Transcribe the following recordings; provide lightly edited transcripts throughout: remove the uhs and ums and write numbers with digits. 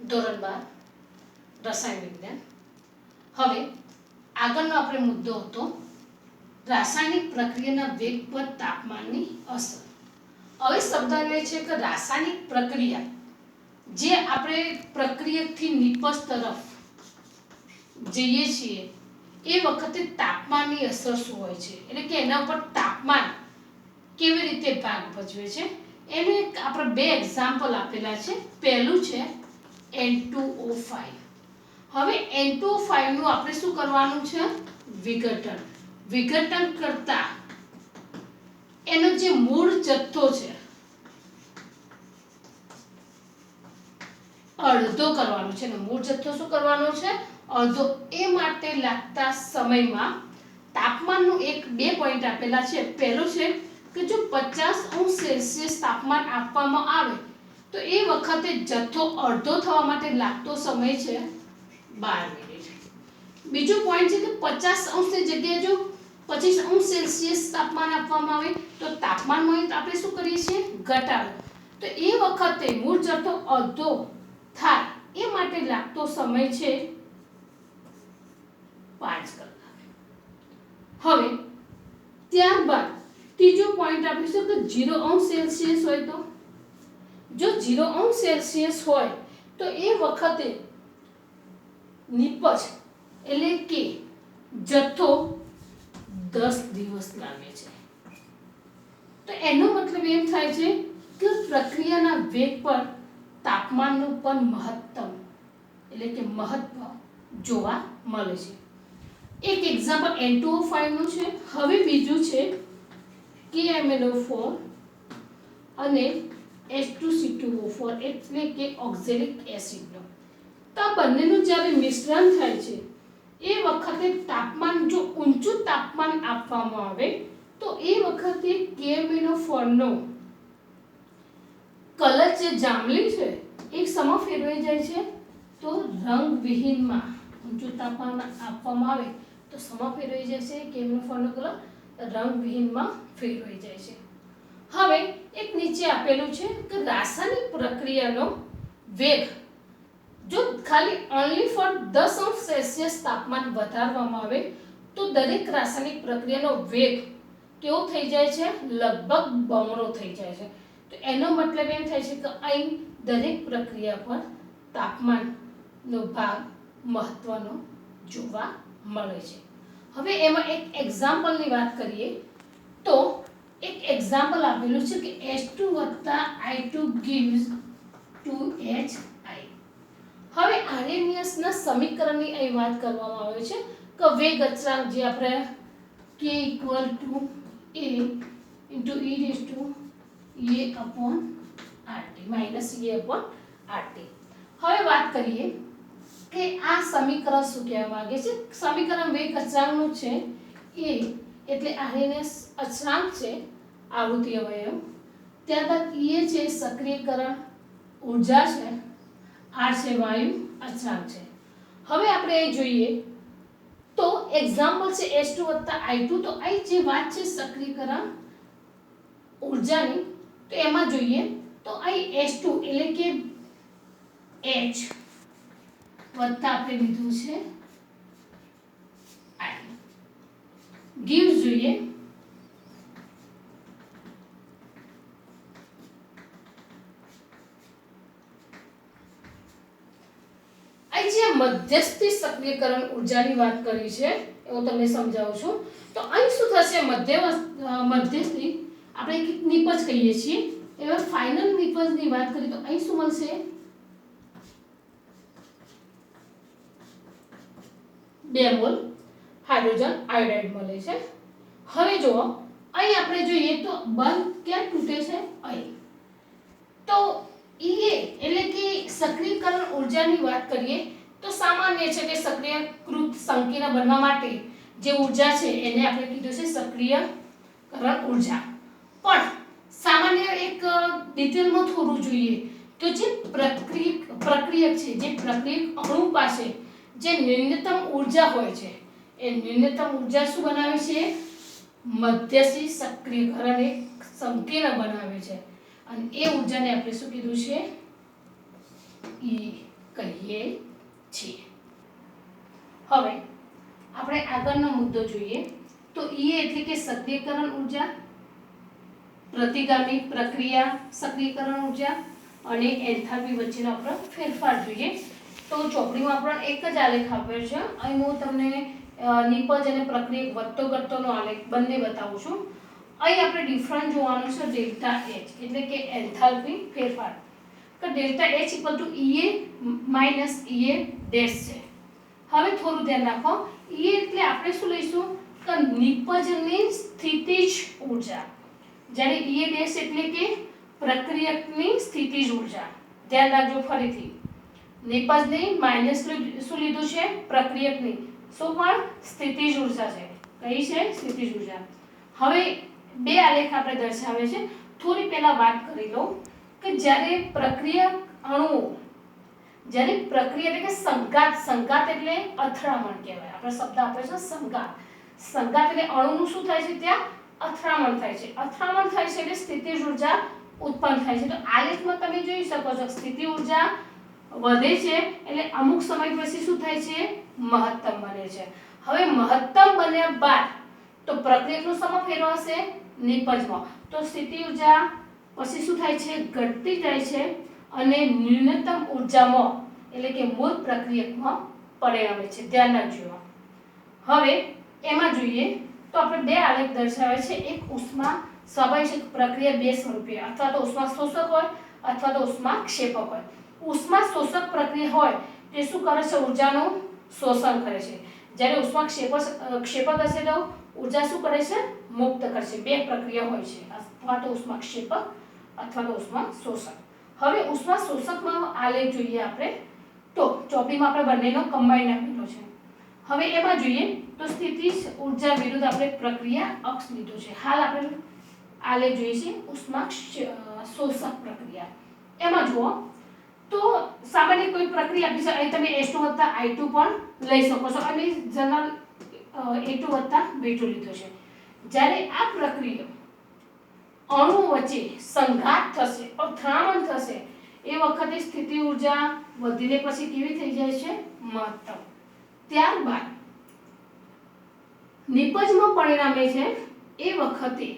ધોરણ 12 રસાયણ વિજ્ઞાન। હવે આગળનો આપણે મુદ્દો હતો રાસાયણિક પ્રક્રિયાના વેગ પર તાપમાનની અસર। હવે શબ્દ એ છે કે રાસાયણિક પ્રક્રિયા જે આપણે પ્રક્રિયકથી નિપજ તરફ જઈએ છીએ એ વખતે તાપમાનની અસર શું હોય છે, એટલે કે એના ઉપર તાપમાન કેવી રીતે ભાગ ભજવે છે એનું એક આપણે બે એક્ઝામ્પલ આપેલા છે। પહેલું છે N2O5। હવે N2O5 નું આપણે શું કરવાનું છે, વિઘટન કરતા એનો જે મૂળ જથ્થો છે અડધો કરવાનો છે ને મૂળ જથ્થો શું કરવાનો છે, અડધો। એ માટે લાગતા સમયમાં તાપમાનનું એક બે પોઈન્ટ આપેલા છે। પહેલો છે કે જો 50°C તાપમાન આપવામાં આવે તો એ વખતે જથ્થો અડધો થવા માટે લાગતો સમય છે 12 મિનિટ। બીજો પોઈન્ટ છે કે 50° ની જગ્યાએ જો 25°C તાપમાન આપવામાં આવે તો તાપમાનમાં આપણે શું કરીએ છીએ, ઘટાડો। તો એ વખતે મૂળ જથ્થો અડધો થાય એ માટે લાગતો સમય છે 5 કલાક। હવે ત્યારબાદ ત્રીજો પોઈન્ટ આપીશું કે 0°C હોય તો જો 0°C હોય તો એ વખતે નિપજ એટલે કે જથ્થો 10 દિવસ લાગે છે। તો એનો મતલબ એમ થાય છે કે પ્રક્રિયાના વેગ પર તાપમાનનું પણ મહત્તમ એટલે કે મહત્વ જોવા મળે છે। એક એક્ઝામ્પલ N2O5 નું છે। હવે બીજું છે KMnO4 અને H2C2O4 એટલે કે ઓક્ઝેલિક એસિડનો। તો આ બંનેનું જ્યારે મિશ્રણ થાય છે એ વખતે તાપમાન જો ઊંચું તાપમાન આપવામાં આવે તો એ વખતે KMnO4 નો કલર જે જાંબલી છે એક સમો ફેરવાઈ જાય છે તો રંગવિહીનમાં ઊંચું તાપમાન આપવામાં આવે તો સમો ફેરવાઈ જાય છે, KMnO4 નો કલર રંગવિહીનમાં ફેરવાઈ જાય છે। હવે એક નીચે આપેલું છે કે રાસાયણિક પ્રક્રિયાનો વેગ જો ખાલી ઓન્લી ફોર 10°C તાપમાન વધારવામાં આવે તો દરેક રાસાયણિક પ્રક્રિયાનો વેગ કેવો થઈ જાય છે, લગભગ બમણો થઈ જાય છે। તો એનો મતલબ એમ થાય છે કે અહીં દરેક પ્રક્રિયા પર તાપમાનનો ભાગ મહત્વનો જોવા મળે છે। હવે એમાં એક એક્ઝામ્પલની વાત કરીએ તો એક એક્ઝામ્પલ આપેલું છે કે H2 + I2 gives 2HI। હવે આર્હેનિયસના સમીકરણની અહીં વાત કરવામાં આવે છે કે વેગ અચળાંક જે આપણે K = A × E/RT હવે વાત કરીએ કે આ સમીકરણ શું કહેવા માંગે છે। સમીકરણ વેગ અચળાંકનું છે A એટલે આર્હેનિયસ અચળાંક છે, આવૃત્તિ અવયવ। ત્યારબાદ E છે સક્રિયકરણ ઊર્જા છે, R છે વાયુ અચળાંક છે। હવે આપણે એ જોઈએ તો એક્ઝામ્પલ છે H2 + I2 તો અહીં જે વાત છે સક્રિયકરણ ઊર્જાની તો એમાં જોઈએ તો અહીં H2 એટલે કે H વત્તા આપણે લીધું છે I gives જોઈએ જે મધ્યસ્થી સક્રિયકરણ ઊર્જાની વાત કરી છે એ હું તમને સમજાવું છું। તો અહીં શું થશે, મધ્યસ્થી આપણે એક નિપજ કહીએ છીએ, એવા ફાઇનલ નિપજની વાત કરીએ તો અહીં શું મળશે, 2 મોલ હાઇડ્રોજન આયોડાઇડ મળે છે। હવે જો અહીં આપણે જોઈએ તો બંધ ક્યાં તૂટે છે, અહીં। તો EA એટલે કે સક્રિયકરણ ઊર્જાની વાત કરીએ તો સામાન્ય છે કે સક્રિયકૃત સંકીર્ણ બનવા માટે જે ઊર્જા છે એને આપણે કીધું છે સક્રિયકરણ ઊર્જા। પણ સામાન્ય એક ડિટેલમાં થોડું જોઈએ તો જે પ્રક્રિયક છે, જે પ્રક્રિયક અણુ પાસે જે ન્યૂનતમ ઊર્જા હોય છે એ ન્યૂનતમ ઊર્જા શું બનાવે છે, મધ્યસ્થી સક્રિયકરણ એક સંકીર્ણ બનાવે છે અને એ ઊર્જાને આપણે શું કીધું છે, E કહીએ છીએ। હવે આપણે આગળનો મુદ્દો જોઈએ તો E એટલે કે સક્રિયકરણ ઉર્જા, પ્રતિગામી પ્રક્રિયા સક્રિયકરણ ઉર્જા અને એન્થાલ્પી વચ્ચેનો આપણો ફેરફાર જોઈએ। તો ચોપડીમાં આપણને એક જ આલેખ આપ્યો છે। અહીં હું તમને નિપજ અને પ્રક્રિયક વધતો ઘટતોનો આલેખ બંને બતાવું છું। અહીં આપણે ડિફરન્સ જોવાનું છે ડેલ્ટા H એટલે કે એન્થાલ્પી ફેરફાર। તો delta H equal to EA minus EA dash છે। હવે થોડું ધ્યાન રાખો, EA એટલે આપણે શું લઈશું કે નિપજની સ્થિતિજ ઊર્જા, જ્યારે EA ડેશ એટલે કે પ્રક્રિયકની સ્થિતિજ ઊર્જા। ધ્યાન રાખજો ફરીથી, નિપજની માઇનસ શું લીધું છે પ્રક્રિયકની, શું પણ સ્થિતિજ ઊર્જા છે। કઈ છે સ્થિતિજ ઊર્જા। હવે બે આલેખ આપણે દર્શાવે છે। થોડી પહેલા વાત કરી લો કે જ્યારે પ્રક્રિયક અણુઓ, જ્યારે પ્રક્રિયા એટલે કે સંઘાત એટલે અથડામણ કહેવાય। આપણે શબ્દ આપે છે સંઘાત એટલે અણુનું શું થાય છે ત્યાં અથડામણ થાય છે। અથડામણ થાય છે એટલે સ્થિતિજ ઊર્જા ઉત્પન્ન થાય છે। તો આલેખમાં તમે જોઈ શકો છો સ્થિતિ ઊર્જા વધે છે એટલે અમુક સમય પછી શું થાય છે મહત્તમ બને છે। હવે મહત્તમ બન્યા બાદ તો પ્રક્રિયકનો સમય ફેરવાશે નિપજમાં, તો સ્થિતિ ઊર્જા પછી શું થાય છે ઘટતી જાય છે અને ન્યૂનતમ ઊર્જામાં એટલે કે મૂળ પ્રક્રિયકમાં પરિણમે છે। ધ્યાન રાખજો। હવે એમાં જોઈએ તો આપણે બે આલેખ દર્શાવે છે। એક ઉષ્મા સ્વાભાવિક પ્રક્રિયા બે સ્વરૂપે, અથવા તો ઉષ્મા શોષક હોય અથવા તો ઉષ્મા ક્ષેપક હોય। ઉષ્મા શોષક પ્રક્રિયા હોય તે શું કરે છે ઊર્જાનું શોષણ કરે છે, જ્યારે ઉષ્મા ક્ષેપક હશે તો ઊર્જા શું કરે છે મુક્ત કરશે। બે પ્રક્રિયા હોય છે, અથવા તો ઉષ્મા ક્ષેપક અથવા તો ઉષ્મા શોષક। હવે ઉષ્મા શોષકમાં આલેખ જોઈએ આપણે તો ચોપડીમાં આપણે બંનેનો કમ્બાઈન આપેલો છે। હવે એમાં જોઈએ તો સ્થિતિજ ઊર્જા વિરુદ્ધ આપણે પ્રક્રિયા અક્ષ લીધો છે। હાલ આપણે આલેખ જોઈએ છે ઉષ્મા શોષક પ્રક્રિયા। એમાં જુઓ તો સામાન્ય કોઈ પ્રક્રિયા આપી છે, અહીં તમે S2 + I2 પણ લઈ શકો છો અને જનરલ A2 + B2 લીધો છે। જ્યારે આ પ્રક્રિયા અણુઓ વચ્ચે સંઘાત થશે, અથડામણ થશે, એ વખતે સ્થિતિ ઊર્જા વધીને પછી કેવી થઈ જાય છે મહત્તમ। ત્યારબાદ નિપજમાં પરિણામે છે એ વખતે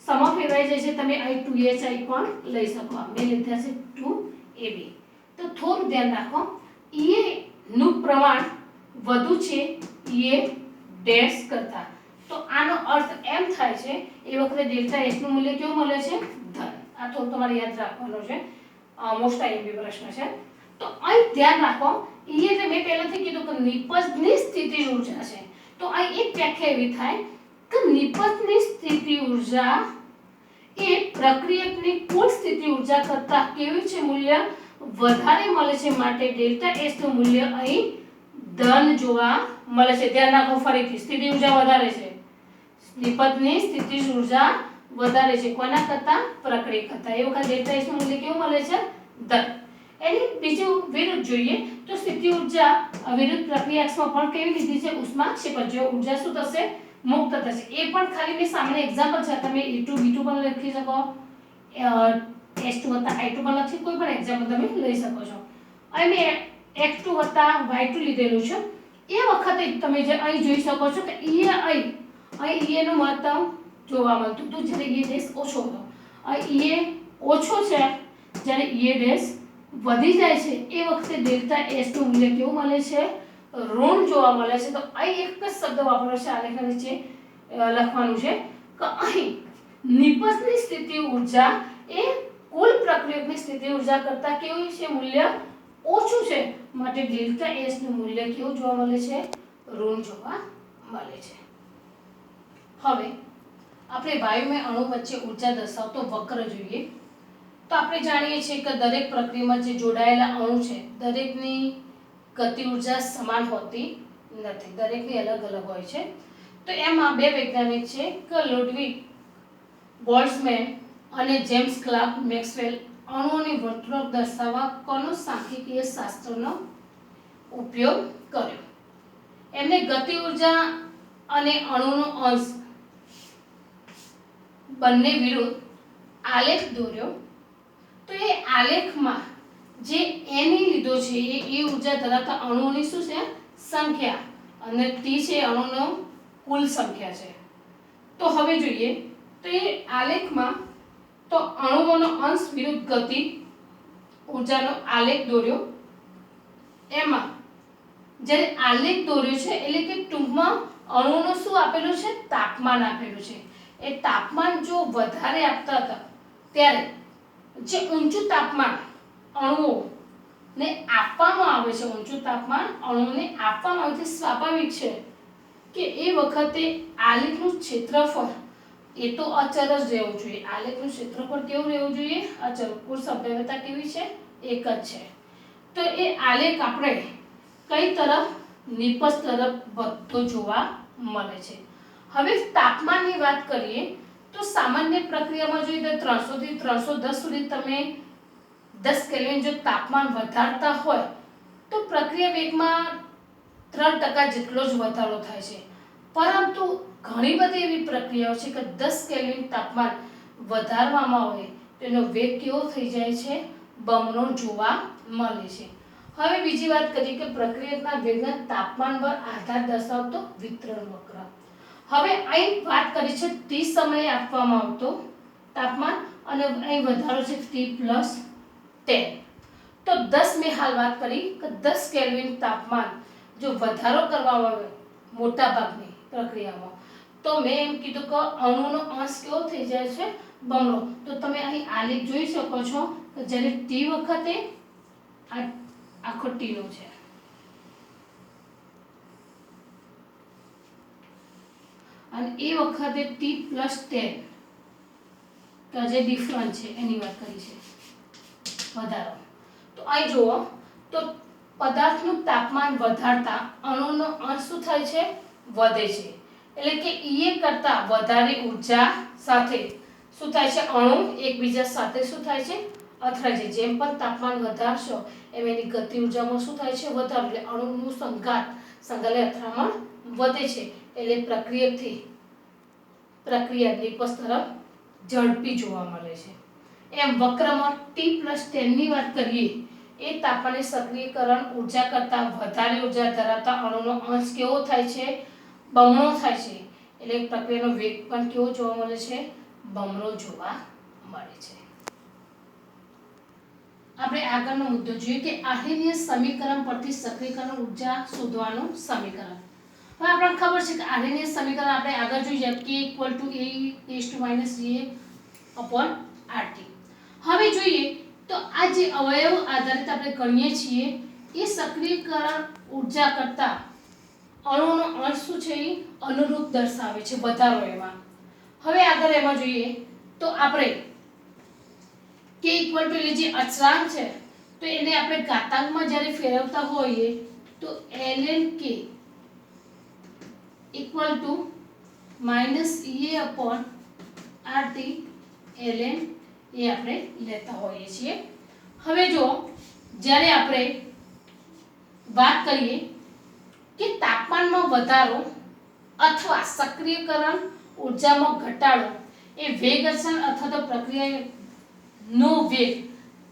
સમા ફેરવાઈ જાય છે। તમે અહીં 2HI પણ લઈ શકો, મેં લીધા છે 2AB। તો થોડું ધ્યાન રાખો, EA નું પ્રમાણ વધુ છે EA ડેશ કરતા, તો આનો અર્થ એમ થાય છે એ વખતે ડેલ્ટા H નું મૂલ્ય કેવું મળે છે ધન। આ થોડું તમારે યાદ રાખવાનું છે, મોસ્ટ આઈએમપી પ્રશ્ન છે। તો અહીં ધ્યાન રાખો, E એટલે મેં પહેલાથી કીધું કે નિપજની સ્થિતિજ ઊર્જા છે। તો અહીં એક વ્યાખ્યા એવી થાય કે નિપજની સ્થિતિ ઊર્જા એ પ્રક્રિયકની કુલ સ્થિતિ ઊર્જા કરતાં કેવું છે મૂલ્ય વધારે મળે છે, માટે ડેલ્ટા H નું મૂલ્ય અહીં ધન જોવા મળે છે। ધ્યાન રાખો ફરીથી, સ્થિતિ ઊર્જા વધારે છે, નિપજની સ્થિતિજ ઊર્જા વધારે છે કોના કરતાં પ્રક્રિયક કરતાં, એ વખતે ડેલ્ટા H નું મૂલ્ય કેવું મળે છે ધન। એની બીજું વિરુદ્ધ જોઈએ તો સ્થિતિ ઊર્જા વિરુદ્ધ પ્રક્રિયાક્ષમાં પણ કેવી લીધી છે ઉષ્મા ક્ષેપક, જો ઊર્જા શું થશે મુક્ત થશે। એ પણ ખાલી મેં સામાન્ય એક્ઝામ્પલ છે, તમે E2 B2 પણ લખી શકો, S2 + I2 પણ લખી, કોઈ પણ એક્ઝામ્પલ તમે લઈ શકો છો। અહીં મેં X2 + Y2 લીધેલું છે। એ વખતે તમે જે અહીં જોઈ શકો છો કે અહીં EA નું મહત્તમ જોવા મળતું હતું જ્યારે EA ડેશ ઓછો હતો। અહીં EA ઓછો છે જ્યારે EA ડેશ વધી જાય છે એ વખતે ડેલ્ટા H નું મૂલ્ય કેવું મળે છે ઋણ જોવા મળે છે। તો અહીં એક જ શબ્દ વાપરવાનો છે, આલેખના નીચે લખવાનું છે કે અહીં નિપજની સ્થિતિ ઊર્જા એ કુલ પ્રક્રિયકની સ્થિતિ ઊર્જા કરતાં કેવું છે મૂલ્ય ઓછું છે, માટે ડેલ્ટા H નું મૂલ્ય કેવું જોવા મળે છે ઋણ જોવા મળે છે। હવે આપણે વાયુમય અણુ વચ્ચે ઊર્જા દર્શાવતો વક્ર જોઈએ તો આપણે જાણીએ છીએ કે દરેક પ્રક્રિયામાં જે જોડાયેલા અણુ છે દરેકની ગતિ ઊર્જા સમાન હોતી નથી, દરેકની અલગ અલગ હોય છે। તો એમાં બે વૈજ્ઞાનિક છે કે લુડવિગ બોલ્ટ્ઝમેન અને જેમ્સ ક્લાર્ક મેક્સવેલ અણુઓની વર્તણૂક દર્શાવવા કોનો સાંખ્યિકીય શાસ્ત્રનો ઉપયોગ કર્યો। એમને ગતિ ઊર્જા અને અણુનો અંશ બંને વિરુદ્ધ આલેખ દોર્યો। તો એ આલેખમાં જે એની લીધો છે એ ઊર્જા ધરાવતા અણુઓની શું છે સંખ્યા અને ટી છે અણુનો કુલ સંખ્યા છે. તો હવે જોઈએ તો એ આલેખમાં તો અણુઓનો અંશ વિરુદ્ધ ગતિ ઊર્જાનો આલેખ દોર્યો. એમાં જ્યારે આલેખ દોર્યો છે એટલે કે ટૂંકમાં અણુઓનું શું આપેલું છે તાપમાન આપેલું છે. એ તાપમાન જો વધારે આપતા હતા ત્યારે જે ઊંચું તાપમાન અણુઓને આપવામાં આવે છે, ઊંચું તાપમાન અણુઓને આપવામાં આવે છે, સ્વાભાવિક છે કે એ વખતે આલેખનું ક્ષેત્રફળ એ તો અચળ જ રહેવું જોઈએ. આલેખનું ક્ષેત્રફળ કેવું રહેવું જોઈએ? અચળ. કુલ સંભવ્યતા કેવી છે? એક જ છે. તો એ આલેખ આપણે કઈ તરફ નિપજ તરફ વધતો જોવા મળે છે. હવે તાપમાનની વાત કરીએ તો સામાન્ય પ્રક્રિયામાં જોઈએ તો 300 થી 310 સુધી તમે 10 કેલ્વિન જો તાપમાન વધારતા હોય તો પ્રક્રિયા વેગમાં 3% જેટલો જ વધારો થાય છે. પરંતુ ઘણી બધી એવી પ્રક્રિયાઓ છે કે 10 કેલ્વિન તાપમાન વધારવામાં આવે તો એનો વેગ કેવો થઈ જાય છે? બમણો જોવા મળે છે. હવે બીજી વાત કરીએ કે પ્રક્રિયાના વેગના તાપમાન પર આધાર દર્શાવતો વિતરણ વક્ર. હવે અહીં વાત કરી છે t સમયે આપવામાં આવતો તાપમાન અને અહીં વધારો છે t+10. તો 10 મેં હાલ વાત કરી કે 10 કેલ્વિન તાપમાન જો વધારો કરવામાં આવે મોટા ભાગની પ્રક્રિયામાં તો મેં એમ કીધું કે અણુનો અંશ કેવો થઈ જાય છે? બમણો. તો તમે અહીં આલેખ જોઈ શકો છો કે જ્યારે t વખતે આ આખો t નો છે અને એ વખતે t+10 તો જે ડિફરન્સ છે એની વાત કરી છે વધારો. તો અહીં જુઓ તો પદાર્થનું તાપમાન વધારતા અણુનો અંશ શું થાય છે? વધે છે. એટલે કે E કરતા વધારે ઊર્જા સાથે શું થાય છે? અણુ એકબીજા સાથે શું થાય છે? અથડાય છે. જેમ પણ તાપમાન વધારશો એમ એની ગતિ ઊર્જામાં શું થાય છે? વધારો. એટલે અણુનું સંઘાલે અથડામણ વધે છે. એટલે પ્રક્રિયા નિપજ તરફ ઝડપી જોવા મળે છે. એમ વક્રમાં t+10 ની વાત કરીએ એ તાપમાને સક્રિયકરણ ઊર્જા કરતાં વધારે ઊર્જા ધરાવતા અણુનો અંશ કેવો થાય છે? બમણો થાય છે. એટલે પ્રક્રિયાનો વેગ પણ કેવો જોવા મળે છે? બમણો જોવા મળે છે. આપણે આગળનો મુદ્દો જોઈએ કે આર્હેનિયસ સમીકરણ પરથી સક્રિયકરણ ઊર્જા શોધવાનું સમીકરણ. હવે આપણને ખબર છે કે આર્હેનિયસ સમીકરણ આપણે આગળ જોઈએ કે k = E⁴ હવે જોઈએ તો આ જે અવયવ આધારિત આપણે ગણીએ છીએ એ સક્રિયકરણ ઊર્જા કરતા અણુનો અંશ શું છે? અનુરૂપ દર્શાવે છે વધારો એમાં. હવે આગળ એમાં જોઈએ તો આપણે k એટલે જે અચળાંક છે તો એને આપણે ઘાતાંકમાં જ્યારે ફેરવતા હોઈએ તો ln k = -Ea/RT ln એ આપણે લેતા હોઈએ છીએ. હવે જો જ્યારે આપણે વાત કરીએ કે તાપમાનમાં વધારો અથવા સક્રિયકરણ ઊર્જામાં ઘટાડો એ વેગ અચળાંક અથવા તો પ્રક્રિયાનો વેગ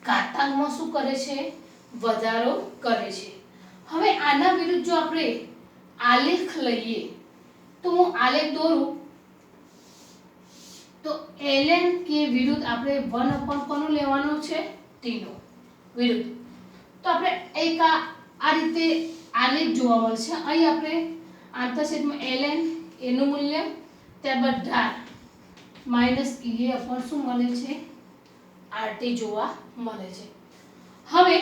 ઘાતાંકમાં શું કરે છે? વધારો કરે છે. હવે આના વિરુદ્ધ જો આપણે આલેખ લઈએ તો હું આલેખ દોરું તો ln k વિરુદ્ધ આપણે 1 કોનું લેવાનું છે? t નો વિરુદ્ધ. તો આપણે એક આ રીતે આલેખ જોવા મળશે. અહીં આપણે આંતરછેદમાં ln એનું મૂલ્ય ત્યારબાદ ઢાળ -Ea શું મળે છે? RT જોવા મળે છે. હવે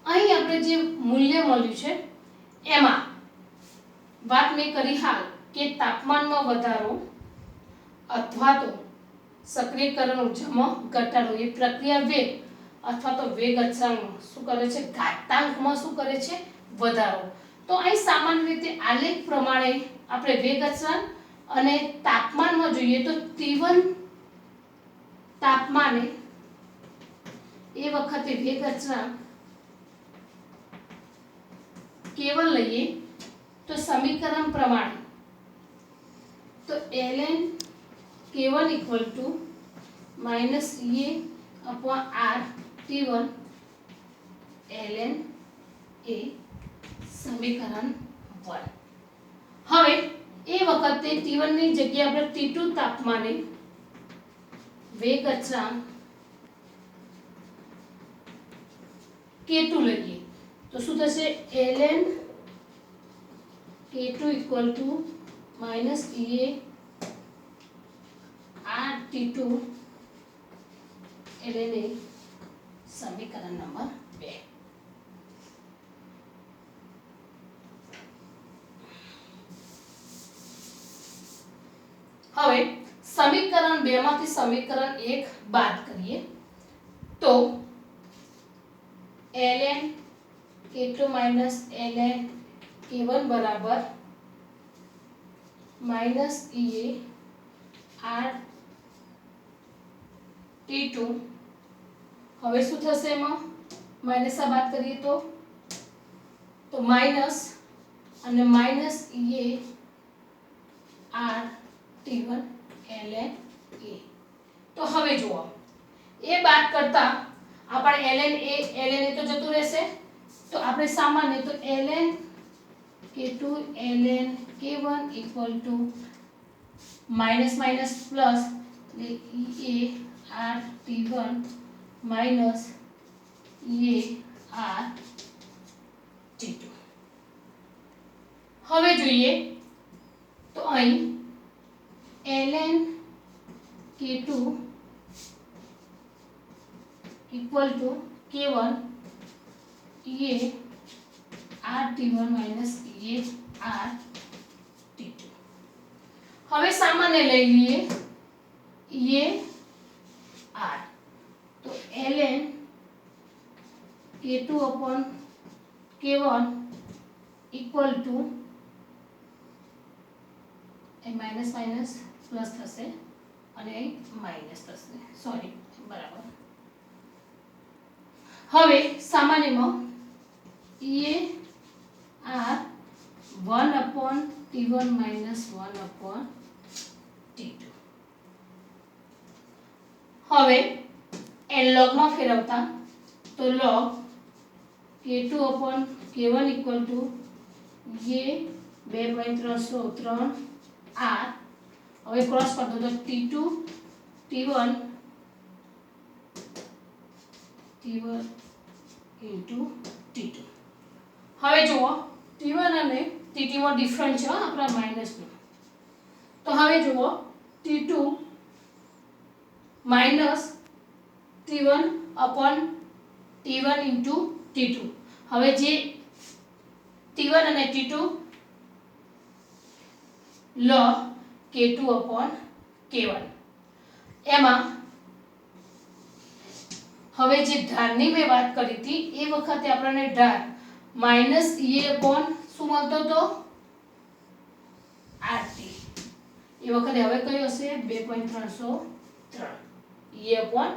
અહીં આપણે જે મૂલ્ય મળ્યું છે એમાં વાત મેં કરી હાલ કે તાપમાનમાં વધારો અથવા તો સક્રિયકરણ ઊર્જામાં ઘટાડો એ પ્રક્રિયા વેગ અથવા તો વેગ અચળાંકમાં શું કરે છે? ઘાતાંકમાં શું કરે છે? વધારો. તો અહીં સામાન્ય રીતે આલેખ પ્રમાણે આપણે વેગ અચળાંક અને તાપમાનમાં જોઈએ તો T1 તાપમાને એ વખતે વેગ અચળાંક કેવલ લઈએ તો સમીકરણ પ્રમાણે તો ln k1 = -Ea/R T1 ln એ સમીકરણ 1. હવે એ વખતે T1 ની જગ્યાએ આપણે T2 તાપમાને વેગ અચળાંક K2 લઈએ તો શું થશે ln K2 equal to minus EA R T2 ln A સમીકરણ નંબર 2. હવે સમીકરણ 2 માંથી સમીકરણ 1 બાદ કરીએ તો ln K2 minus ln K1 બરાબર minus EA R T2. હવે શું થશે એમાં માઈનસ આ બાદ કરીએ તો માઈનસ અને minus EA R T1 ln A. તો હવે જુઓ એ બાદ કરતા આપણે ln A તો જતું રહેશે તો આપણે સામાન્ય તો ln K2 ln K1 equal to minus minus plus EA R T1 minus EA R T2. હવે જોઈએ તો અહીં ln K2 equal to K1 EA R T1 minus EA R T2. હવે સામાન્ય લઈ લઈએ EA R તો ln K2 upon K1 equal to minus minus plus થશે અને અહીં માઇનસ થશે સોરી બરાબર. હવે સામાન્યમાં EA R 1 upon T1 minus 1 upon T2. હવે n log માં ફેરવતા તો log K2 upon K1 equal to EA 2.303 R. હવે ક્રોસ કર દો તો T2 T1 into T2. હવે જુઓ T1 અને T2 માં ડિફરન્સ છે આપણા માઈનસ નો તો હવે જુઓ T2 minus T1 upon T1 into T2. હવે જે T1 અને T2 log K2 upon K1 એમાં હવે જે ઢાળની મેં વાત કરી હતી એ વખતે આપણને ઢાળ માઈનસ EA upon શું મળતો હતો RT. એ વખતે હવે કયો હશે 2.303 EA upon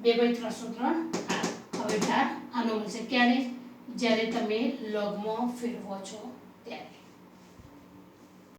2.303 R. હવે ઢાળ આનો મળશે ક્યારે જ્યારે તમે લોગમાં ફેરવો છો